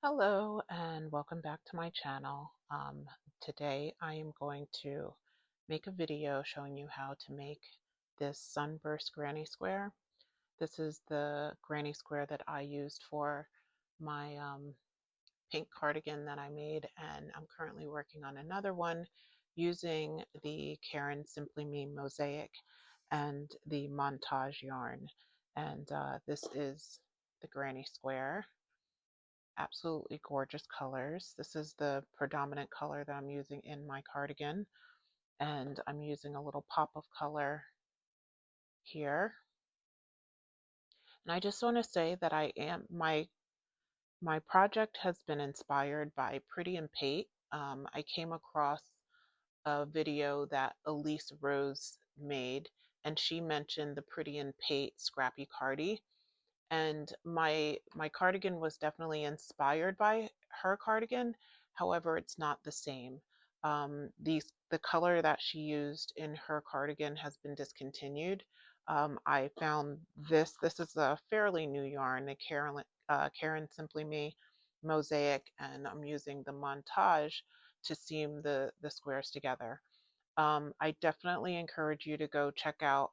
Hello and welcome back to my channel. Today I am going to make a video showing you how to make this Sunburst Granny Square. This is the granny square that I used for my pink cardigan that I made, and I'm currently working on another one using the Caron Simply Me Mosaic and the montage yarn. And this is the granny square. Absolutely gorgeous colors. This is the predominant color that I'm using in my cardigan, and I'm using a little pop of color here. And I just want to say that my project has been inspired by Pretty and Pate. I came across a video that Elise Rose made, and she mentioned the Pretty and Pate Scrappi Cardi. And my cardigan was definitely inspired by her cardigan. However, it's not the same. The color that she used in her cardigan has been discontinued. I found this is a fairly new yarn, the Caron Simply Me Mosaic, and I'm using the montage to seam the squares together. I definitely encourage you to go check out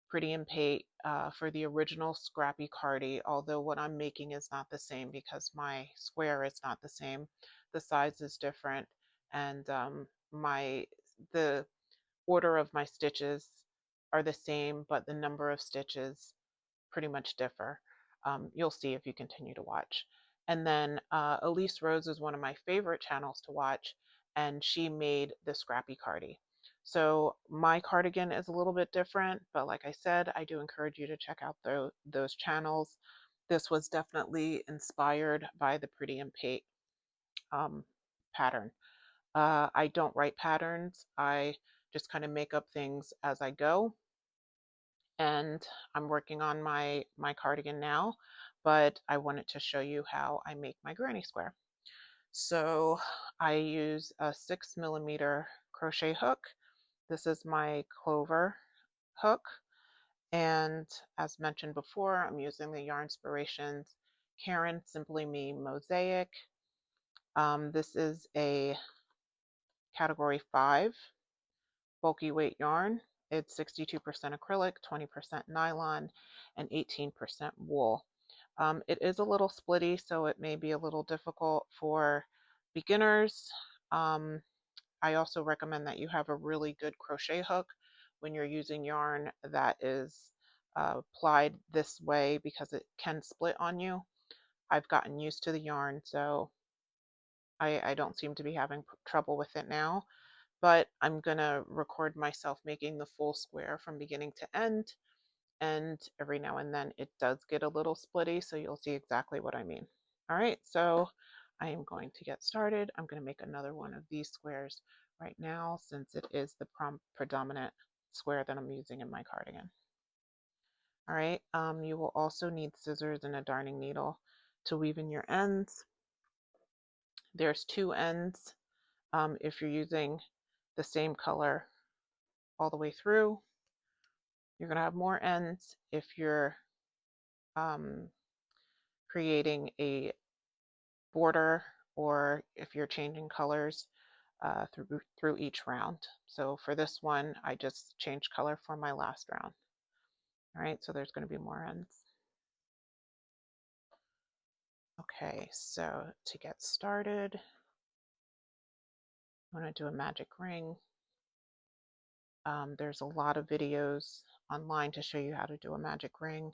Pretty and Pate for the original Scrappi Cardi, although what I'm making is not the same because my square is not the same. The size is different, and the order of my stitches are the same, but the number of stitches pretty much differ. You'll see if you continue to watch. And then Elise Rose is one of my favorite channels to watch, and she made the Scrappi Cardi. So my cardigan is a little bit different, but like I said, I do encourage you to check out those channels. This was definitely inspired by the Pretty and Pate um, pattern. I don't write patterns. I just kind of make up things as I go, and I'm working on my cardigan now, but I wanted to show you how I make my granny square. So I use a 6mm crochet hook. This is my Clover hook, and as mentioned before, I'm using the Yarnspirations Caron Simply Me Mosaic. This is a category 5 bulky weight yarn. It's 62% acrylic, 20% nylon, and 18% wool. It is a little splitty, so it may be a little difficult for beginners. Um, I also recommend that you have a really good crochet hook when you're using yarn that is plied this way because it can split on you. I've gotten used to the yarn, so I don't seem to be having trouble with it now, but I'm gonna record myself making the full square from beginning to end, and every now and then it does get a little splitty, so you'll see exactly what I mean. All right, so I am going to get started. I'm going to make another one of these squares right now since it is the predominant square that I'm using in my cardigan. All right, you will also need scissors and a darning needle to weave in your ends. There's 2 ends if you're using the same color all the way through. You're going to have more ends if you're um, creating a border or if you're changing colors through each round. So for this one, I just changed color for my last round. All right, so there's going to be more ends. Okay, so to get started, I'm going to do a magic ring. There's a lot of videos online to show you how to do a magic ring.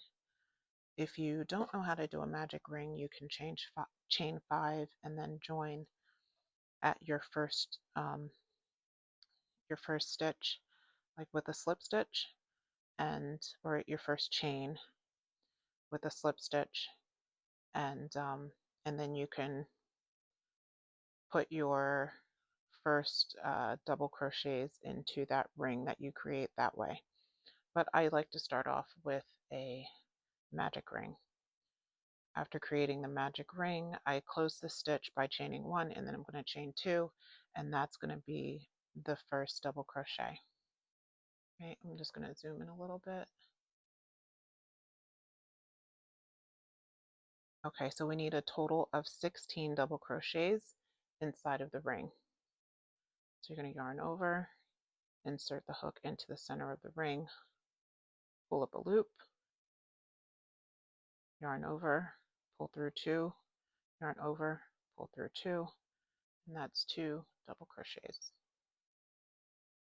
If you don't know how to do a magic ring, you can chain 5 and then join at your first stitch, like with a slip stitch, or at your first chain with a slip stitch, and then you can put your first double crochets into that ring that you create that way. But I like to start off with a magic ring. After creating the magic ring, I close the stitch by chaining 1, and then I'm going to chain 2, and that's going to be the first double crochet. Okay, I'm just going to zoom in a little bit. Okay, so we need a total of 16 double crochets inside of the ring. So you're going to yarn over, insert the hook into the center of the ring, pull up a loop, yarn over, pull through two, yarn over, pull through two, and that's 2 double crochets.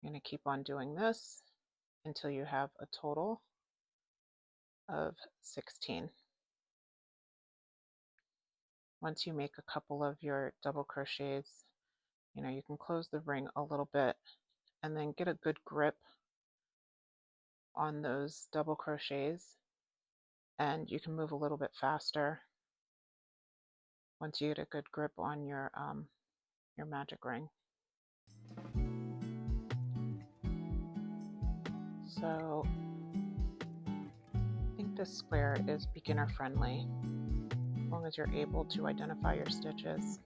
You're going to keep on doing this until you have a total of 16. Once you make a couple of your double crochets, you can close the ring a little bit and then get a good grip on those double crochets, and you can move a little bit faster once you get a good grip on your magic ring. So I think this square is beginner friendly, as long as you're able to identify your stitches.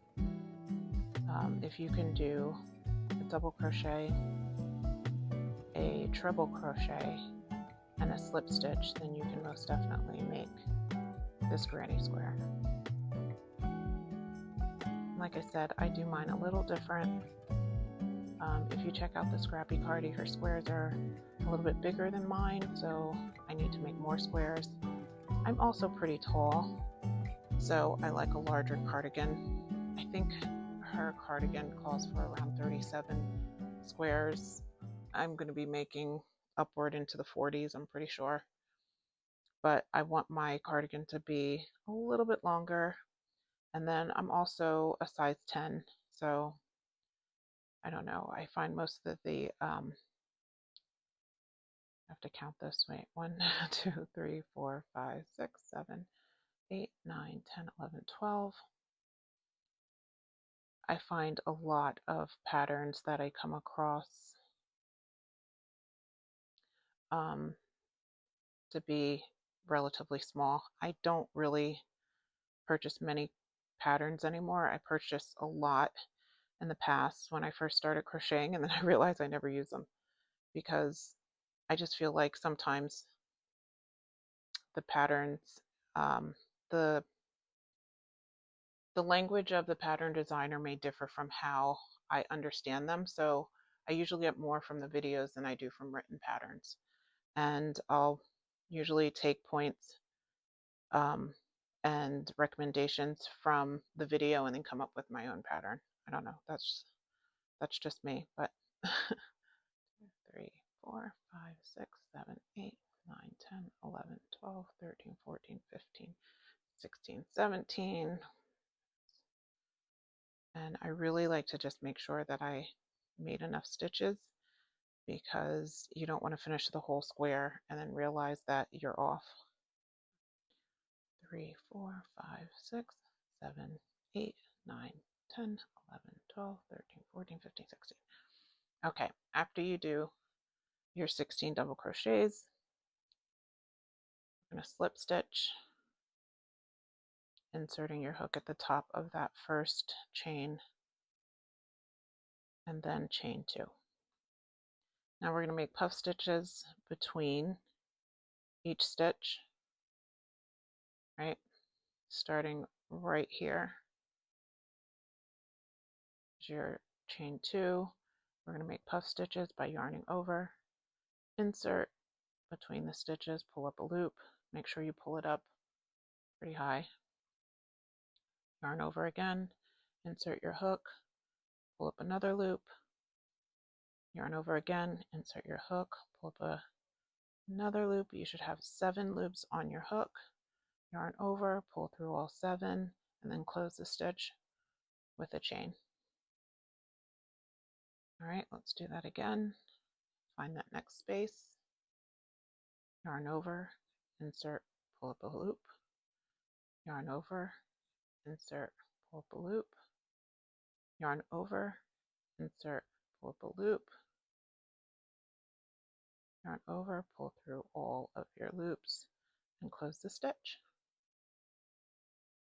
If you can do a double crochet, a treble crochet, and a slip stitch, then you can most definitely make this granny square. Like I said, I do mine a little different. If you check out the Scrappi Cardi, her squares are a little bit bigger than mine, so I need to make more squares. I'm also pretty tall, so I like a larger cardigan. I think her cardigan calls for around 37 squares. I'm going to be making upward into the 40s, I'm pretty sure. But I want my cardigan to be a little bit longer. And then I'm also a size 10, so I don't know. I find most of the, I have to count this, wait, 1, 2, 3, 4, 5, 6, 7, 8, 9, 10, 11, 12. I find a lot of patterns that I come across to be relatively small. I don't really purchase many patterns anymore. I purchased a lot in the past when I first started crocheting, and then I realized I never use them because I just feel like sometimes the patterns, the language of the pattern designer may differ from how I understand them. So I usually get more from the videos than I do from written patterns. And I'll usually take points and recommendations from the video and then come up with my own pattern. I don't know. That's just me. But 3, 4, 5, 6, 7, 8, 9, 10, 11, 12, 13, 14, 15, 16, 17. And I really like to just make sure that I made enough stitches, because you don't want to finish the whole square and then realize that you're off. 3, 4, 5, 6, 7, 8, 9, 10, 11, 12, 13, 14, 15, 16. Okay, after you do your 16 double crochets, you're going to slip stitch, inserting your hook at the top of that first chain, and then chain 2. Now we're going to make puff stitches between each stitch, right? Starting right here is your chain 2. We're going to make puff stitches by yarning over, insert between the stitches, pull up a loop, make sure you pull it up pretty high, yarn over again, insert your hook, pull up another loop, yarn over again, insert your hook, pull up another loop. You should have 7 loops on your hook, yarn over, pull through all 7, and then close the stitch with a chain. All right, let's do that again. Find that next space, yarn over, insert, pull up a loop, yarn over, insert, pull up a loop, yarn over, insert, pull up a loop, yarn over, pull through all of your loops, and close the stitch.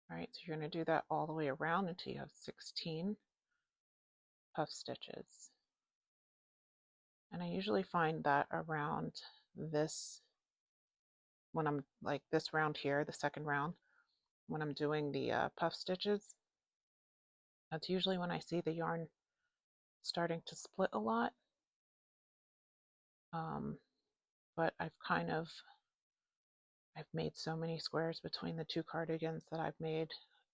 All right, so you're going to do that all the way around until you have 16 puff stitches. And I usually find that around this, when I'm like this round here, the second round, when I'm doing the puff stitches. That's usually when I see the yarn starting to split a lot. But I've made so many squares between the two cardigans that I've made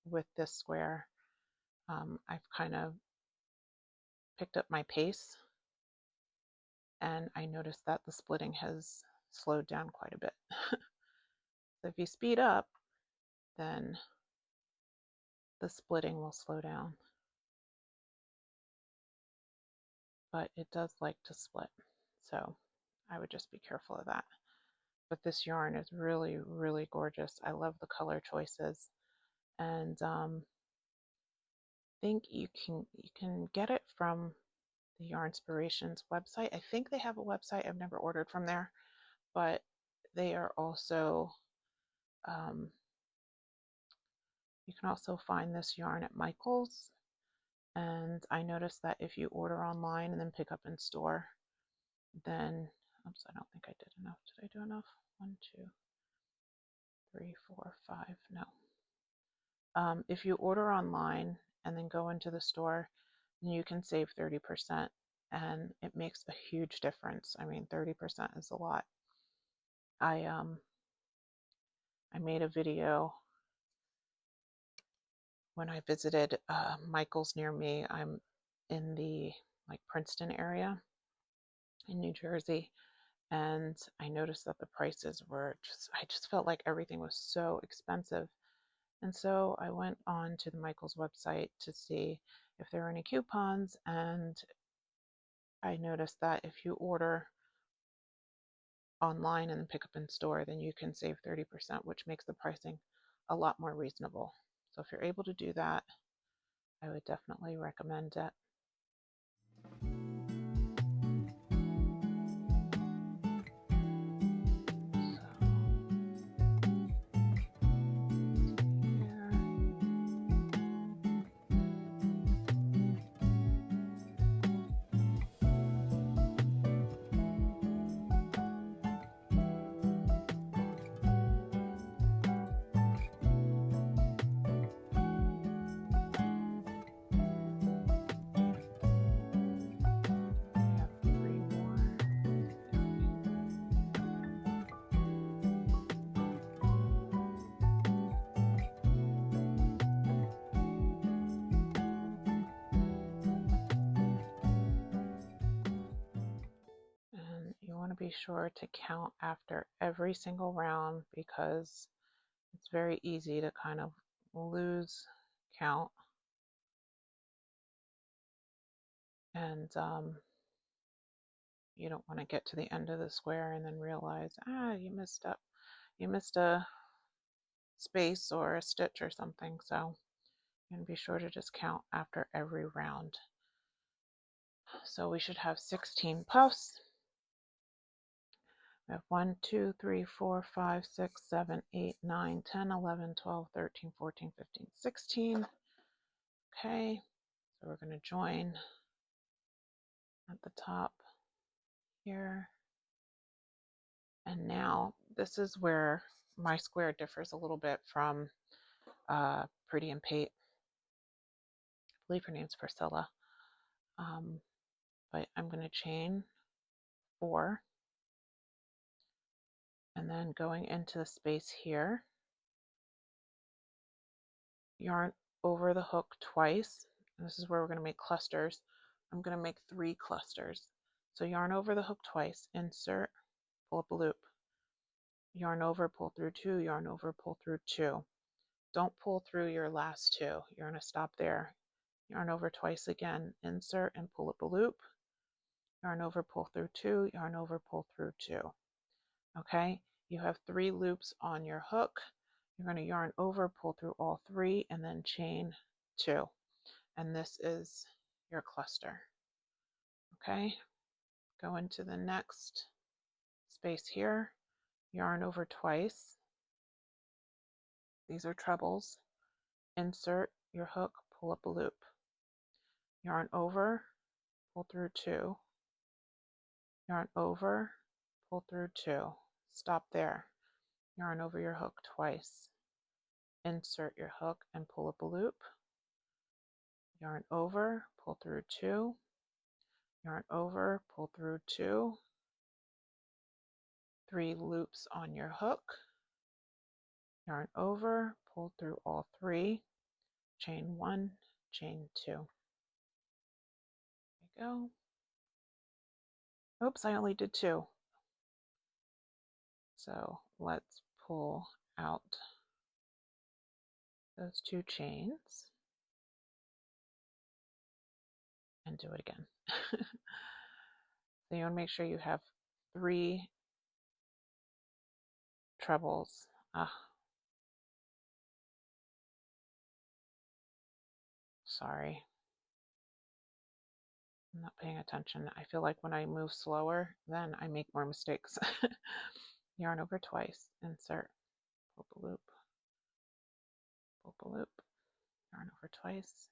with this square. I've kind of picked up my pace, and I noticed that the splitting has slowed down quite a bit. So if you speed up, then the splitting will slow down. But it does like to split, so I would just be careful of that. But this yarn is really, really gorgeous. I love the color choices, and I think you can get it from the Yarnspirations website. I think they have a website. I've never ordered from there, but they are also, you can also find this yarn at Michael's. And I noticed that if you order online and then pick up in store, then, oops, I don't think I did enough. Did I do enough? 1, 2, 3, 4, 5, no. If you order online and then go into the store, then you can save 30%, and it makes a huge difference. I mean, 30% is a lot. I made a video when I visited Michael's near me. I'm in the Princeton area in New Jersey, and I noticed that the prices were I just felt like everything was so expensive. And so I went on to the Michael's website to see if there were any coupons, and I noticed that if you order online and then pick up in store, then you can save 30%, which makes the pricing a lot more reasonable. So if you're able to do that, I would definitely recommend it. Be sure to count after every single round, because it's very easy to kind of lose count, and you don't want to get to the end of the square and then realize you missed a space or a stitch or something. So you're going to be sure to just count after every round. So we should have 16 puffs. We have 1, 2, 3, 4, 5, 6, 7, 8, 9, 10, 11, 12, 13, 14, 15, 16. Okay, so we're going to join at the top here. And now this is where my square differs a little bit from Pretty in Pate. I believe her name's Priscilla. But I'm going to chain 4, and then going into the space here, yarn over the hook twice. And this is where we're going to make clusters. I'm going to make 3 clusters. So yarn over the hook twice, insert, pull up a loop, yarn over, pull through 2, yarn over, pull through 2. Don't pull through your last 2. You're going to stop there. Yarn over twice again, insert and pull up a loop, yarn over, pull through 2, yarn over, pull through 2. Okay, you have 3 loops on your hook. You're going to yarn over, pull through all 3, and then chain 2. And this is your cluster. Okay, go into the next space here, yarn over twice. These are trebles. Insert your hook, pull up a loop. Yarn over, pull through 2. Yarn over, pull through 2. Stop there. Yarn over your hook twice. insert your hook and pull up a loop, yarn over, pull through 2, yarn over, pull through 2, 3 loops on your hook, yarn over, pull through all 3, chain 1, chain 2. There you go. Oops, I only did 2. So let's pull out those 2 chains and do it again. So you want to make sure you have 3 trebles. Sorry. I'm not paying attention. I feel like when I move slower, then I make more mistakes. Yarn over twice, insert, pull the loop, pull the loop, yarn over twice.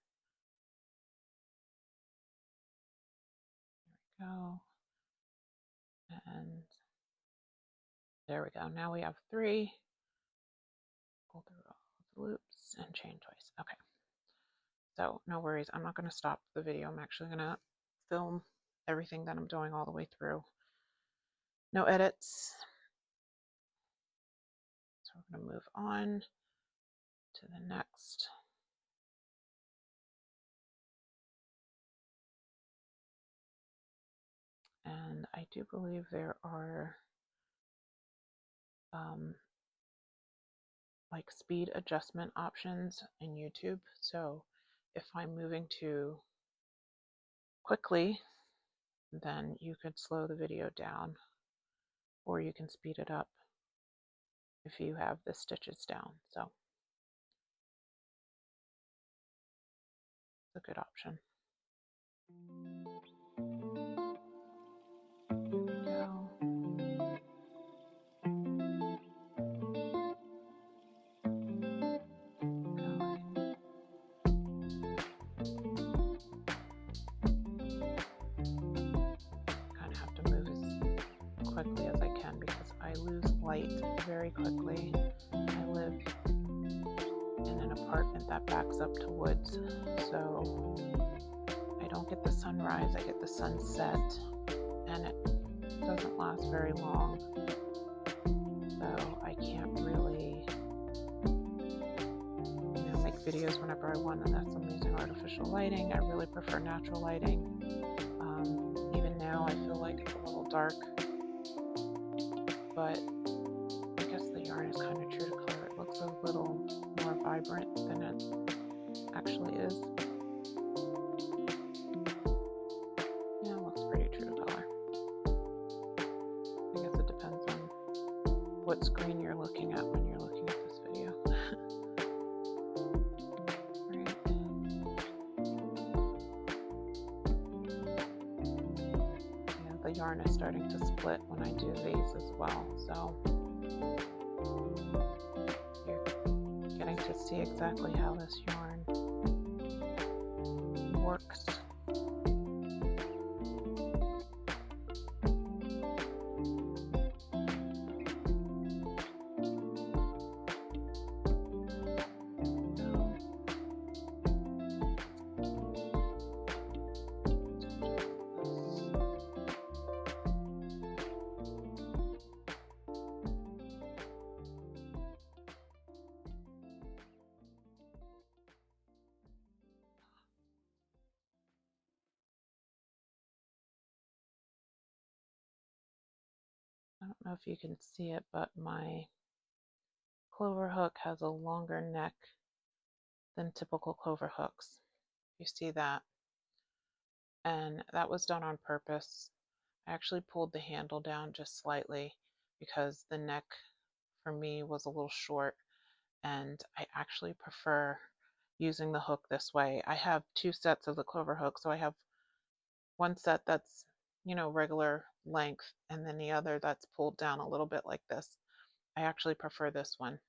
There we go. And there we go. Now we have 3. Pull through all the loops and chain twice. Okay. So no worries. I'm not going to stop the video. I'm actually going to film everything that I'm doing all the way through. No edits. So we're going to move on to the next. And I do believe there are like speed adjustment options in YouTube. So if I'm moving too quickly, then you could slow the video down, or you can speed it up if you have the stitches down. So it's a good option. Quickly as I can because I lose light very quickly. I live in an apartment that backs up to woods, so I don't get the sunrise, I get the sunset, and it doesn't last very long, so I can't really make videos whenever I want unless I'm using artificial lighting. I really prefer natural lighting. Even now I feel like it's a little dark, but I guess the yarn is kind of true to color. It looks a little more vibrant than it actually is. Yeah, it looks pretty true to color. I guess it depends on what screen you're looking at when you're looking at this video. Right. Yeah, the yarn is starting to split when I do these as well, so you're getting to see exactly how this yarn works. I don't know if you can see it, but my Clover hook has a longer neck than typical Clover hooks. You see that? And that was done on purpose. I actually pulled the handle down just slightly because the neck for me was a little short, and I actually prefer using the hook this way. I have 2 sets of the Clover hook, so I have one set that's, regular length, and then the other that's pulled down a little bit like this. I actually prefer this one.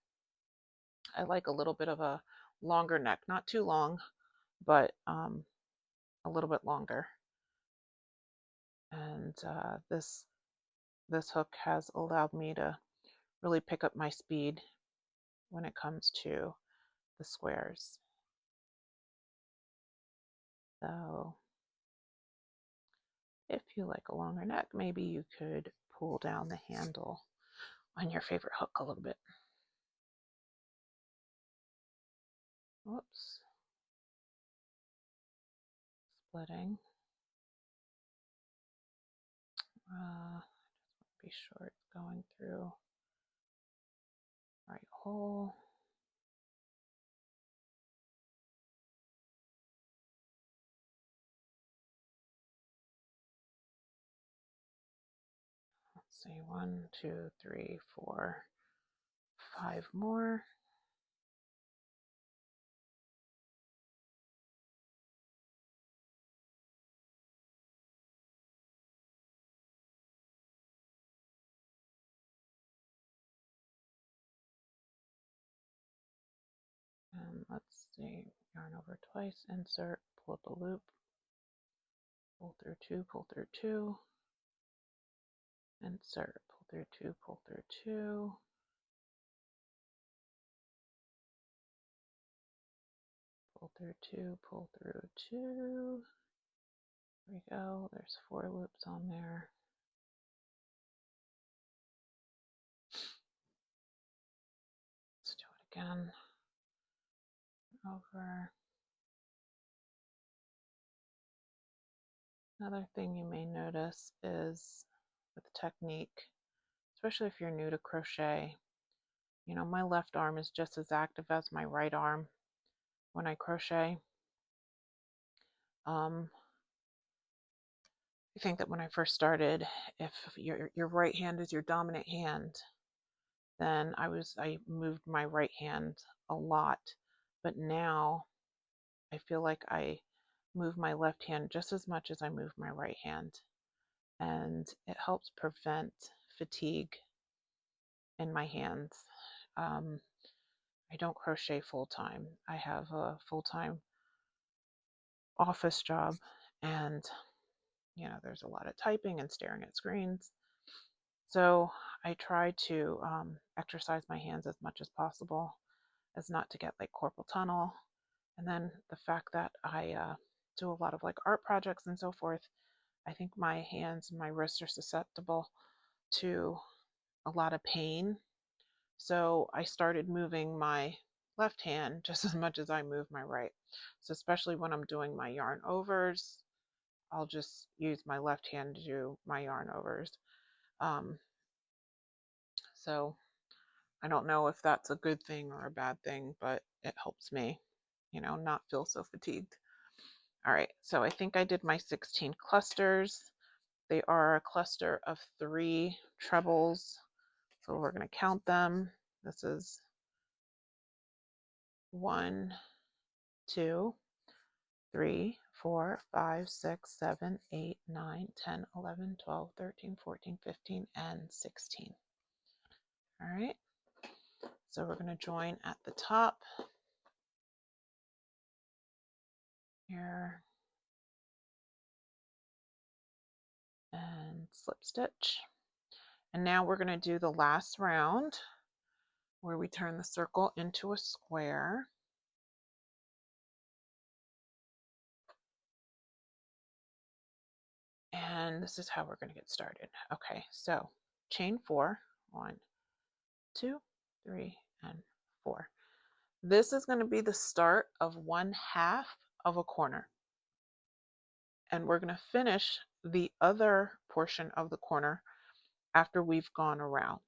I like a little bit of a longer neck, not too long, but a little bit longer. And this hook has allowed me to really pick up my speed when it comes to the squares. So if you like a longer neck, maybe you could pull down the handle on your favorite hook a little bit. Whoops. Splitting. Just be sure it's going through right hole. Let's see, 1, 2, 3, 4, 5 more. And let's see, yarn over twice, insert, pull up a loop, pull through 2, pull through 2, insert, pull through 2, pull through 2, pull through 2, pull through 2. There we go. There's 4 loops on there. Let's do it again. Over. Another thing you may notice is with the technique, especially if you're new to crochet, you know, my left arm is just as active as my right arm when I crochet. I think that when I first started, if your right hand is your dominant hand, then I moved my right hand a lot. But now I feel like I move my left hand just as much as I move my right hand. And it helps prevent fatigue in my hands. I don't crochet full time. I have a full-time office job, and you know, there's a lot of typing and staring at screens. So I try to exercise my hands as much as possible, as not to get like carpal tunnel. And then the fact that I do a lot of like art projects and so forth, I think my hands and my wrists are susceptible to a lot of pain. So I started moving my left hand just as much as I move my right. So especially when I'm doing my yarn overs, I'll just use my left hand to do my yarn overs. So I don't know if that's a good thing or a bad thing, but it helps me, you know, not feel so fatigued. All right, so I think I did my 16 clusters. They are a cluster of 3 trebles. So we're going to count them. This is 1, 2, 3, 4, 5, 6, 7, 8, 9, 10, 11, 12, 13, 14, 15, and 16. All right, so we're going to join at the top here and slip stitch. And now we're going to do the last round where we turn the circle into a square. And this is how we're going to get started. Okay, so chain 4, 1, 2, 3, and 4. This is going to be the start of 1/2 of a corner. And we're going to finish the other portion of the corner after we've gone around.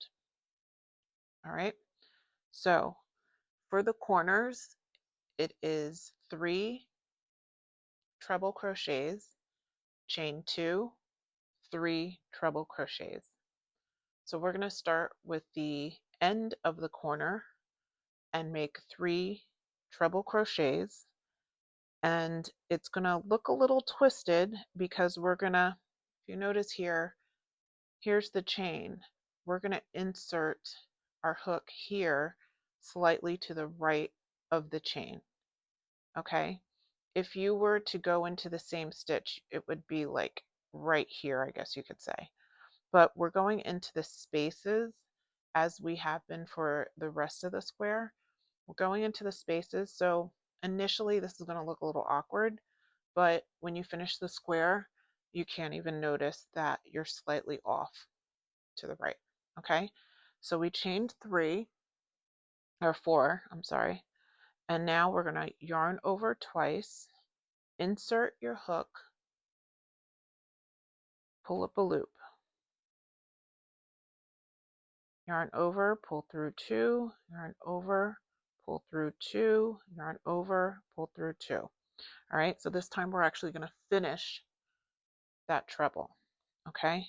All right, so for the corners, it is 3 treble crochets, chain 2, 3 treble crochets. So we're going to start with the end of the corner and make 3 treble crochets, and it's going to look a little twisted because we're going to, if you notice here, here's the chain. We're going to insert our hook here slightly to the right of the chain. Okay, if you were to go into the same stitch, it would be like right here, I guess you could say. But we're going into the spaces as we have been for the rest of the square. We're going into the spaces, so initially this is going to look a little awkward, but when you finish the square, you can't even notice that you're slightly off to the right. Okay, so we chained 3 or 4, I'm sorry, and now we're going to yarn over twice, insert your hook, pull up a loop, yarn over, pull through 2, yarn over, pull through 2, yarn over, pull through 2. All right, so this time we're actually going to finish that treble. Okay,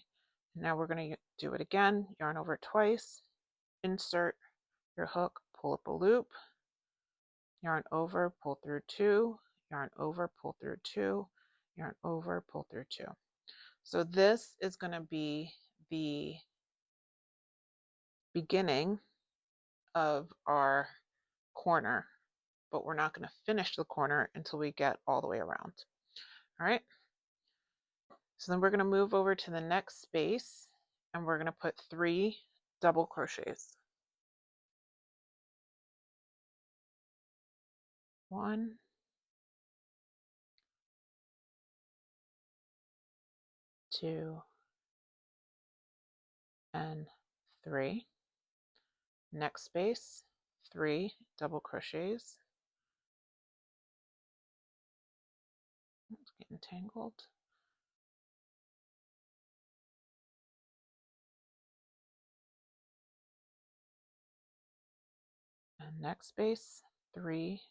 now we're going to do it again, yarn over twice, insert your hook, pull up a loop, yarn over, pull through 2, yarn over, pull through 2, yarn over, pull through 2. So this is going to be the beginning of our corner, but we're not going to finish the corner until we get all the way around. All right, so then we're going to move over to the next space and we're going to put 3 double crochets. 1, 2, and 3. Next space, 3 double crochets. It's getting tangled. And next space, 3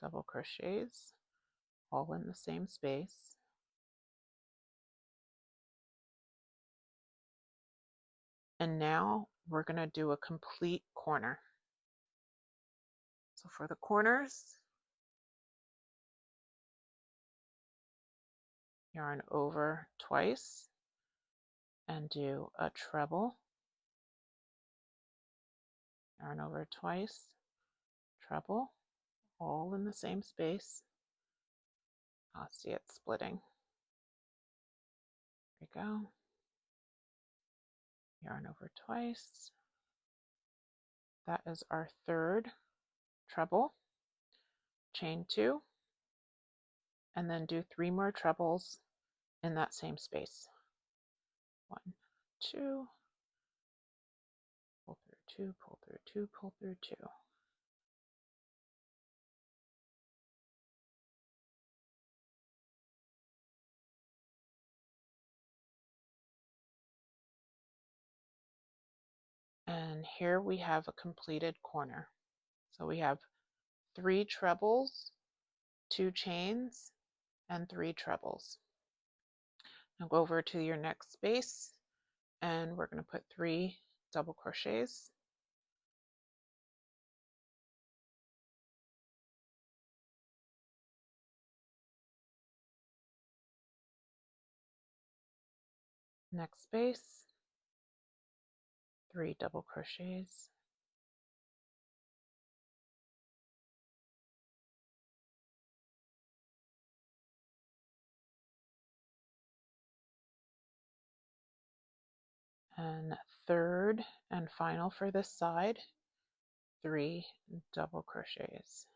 double crochets, all in the same space. And now we're going to do a complete corner. So for the corners, yarn over twice and do a treble, yarn over twice, treble, all in the same space. I'll see it splitting. There we go. Yarn over twice. That is our 3rd treble. Chain 2, and then do 3 more trebles in that same space. 1, 2, pull through 2, pull through 2, pull through 2. And here we have a completed corner. So we have 3 trebles, 2 chains, and 3 trebles. Now go over to your next space and we're going to put 3 double crochets. Next space, 3 double crochets. And 3rd and final for this side, 3 double crochets.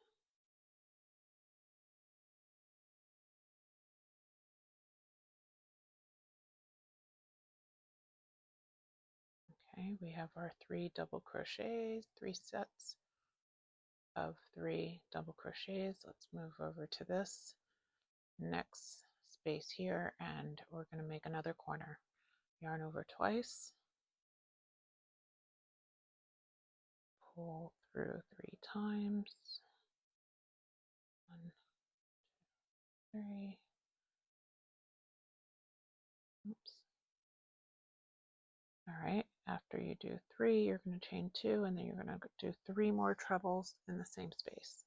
Okay, we have our 3 double crochets, 3 sets of 3 double crochets. Let's move over to this next space here and we're going to make another corner. Yarn over twice, pull through 3 times, 1, 2, 3, oops. All right, after you do 3, you're going to chain 2 and then you're going to do 3 more trebles in the same space.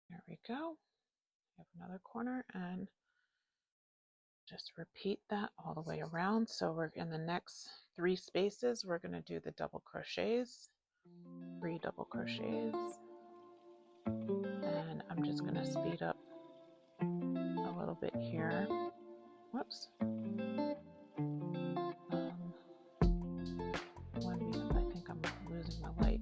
There we go. We have another corner and just repeat that all the way around. So we're in the next 3 spaces, we're going to do the double crochets, 3 double crochets, And I'm just going to speed up a little bit here. Whoops. 1 minute. I think I'm losing my light.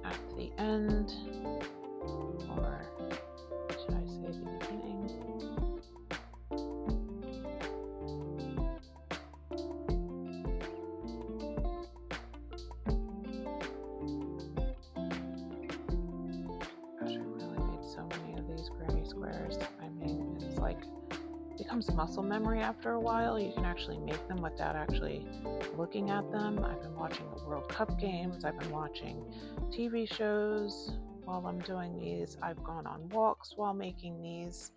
At the end, or should I say the beginning? Gosh, I really made so many of these granny squares. I mean, it's like becomes muscle memory after a while. You can actually make them without actually looking at them. I've been watching the World Cup games. I've been watching TV shows while I'm doing these. I've gone on walks while making these.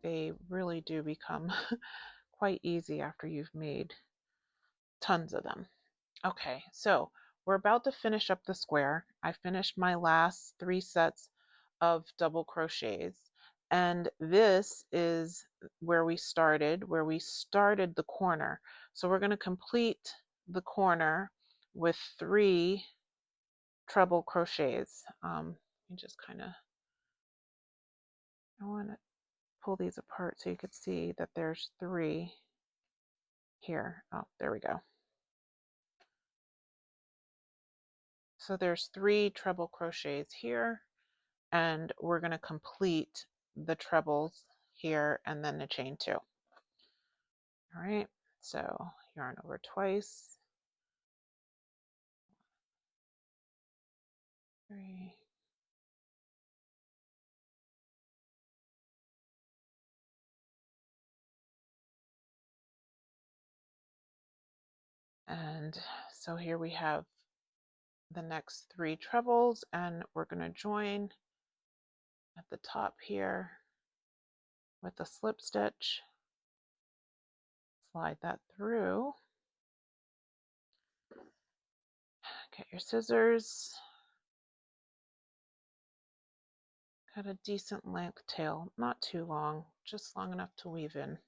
They really do become quite easy after you've made tons of them. Okay, so we're about to finish up the square. I finished my last 3 sets of double crochets, and this is where we started the corner. So we're going to complete the corner with 3 treble crochets. Let me just kind of, I want to pull these apart so you could see that there's 3 here. Oh, there we go. So there's 3 treble crochets here, and we're going to complete the trebles here and then the chain 2. All right, so yarn over twice, 3, and so here we have the next 3 trebles, and we're going to join at the top here with a slip stitch, slide that through, get your scissors, got a decent length tail, not too long, just long enough to weave in,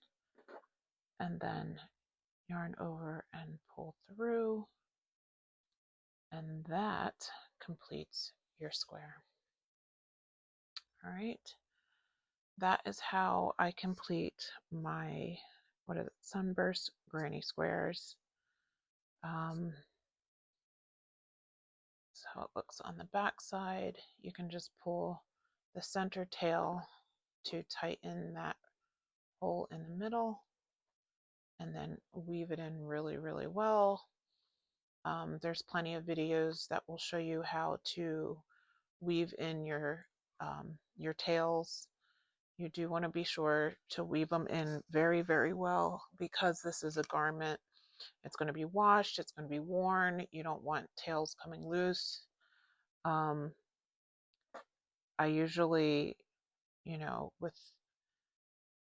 and then yarn over and pull through, and that completes your square. All right, that is how I complete my, what is it, Sunburst Granny Squares. So it looks on the back side. You can just pull the center tail to tighten that hole in the middle, and then weave it in really, really well. There's plenty of videos that will show you how to weave in your tails. You do want to be sure to weave them in very, very well, because this is a garment. It's going to be washed, it's going to be worn. You don't want tails coming loose. I usually, with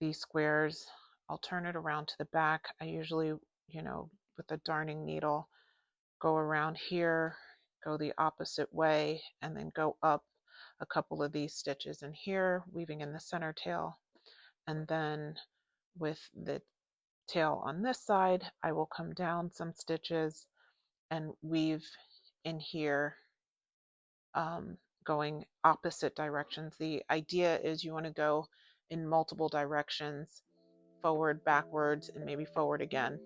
these squares, I'll turn it around to the back. I usually, with a darning needle, go around here, go the opposite way, and then go up a couple of these stitches in here, weaving in the center tail. And then with the tail on this side, I will come down some stitches and weave in here, going opposite directions. The idea is you want to go in multiple directions, forward, backwards, and maybe forward again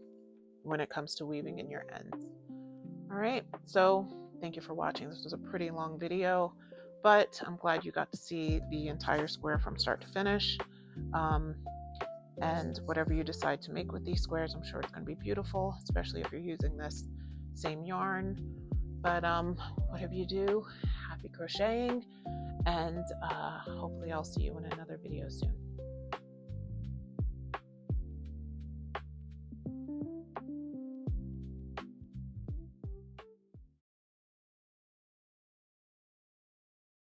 when it comes to weaving in your ends. All right, so thank you for watching. This was a pretty long video, but I'm glad you got to see the entire square from start to finish. And whatever you decide to make with these squares, I'm sure it's going to be beautiful, especially if you're using this same yarn. But whatever you do, happy crocheting, and hopefully I'll see you in another video soon.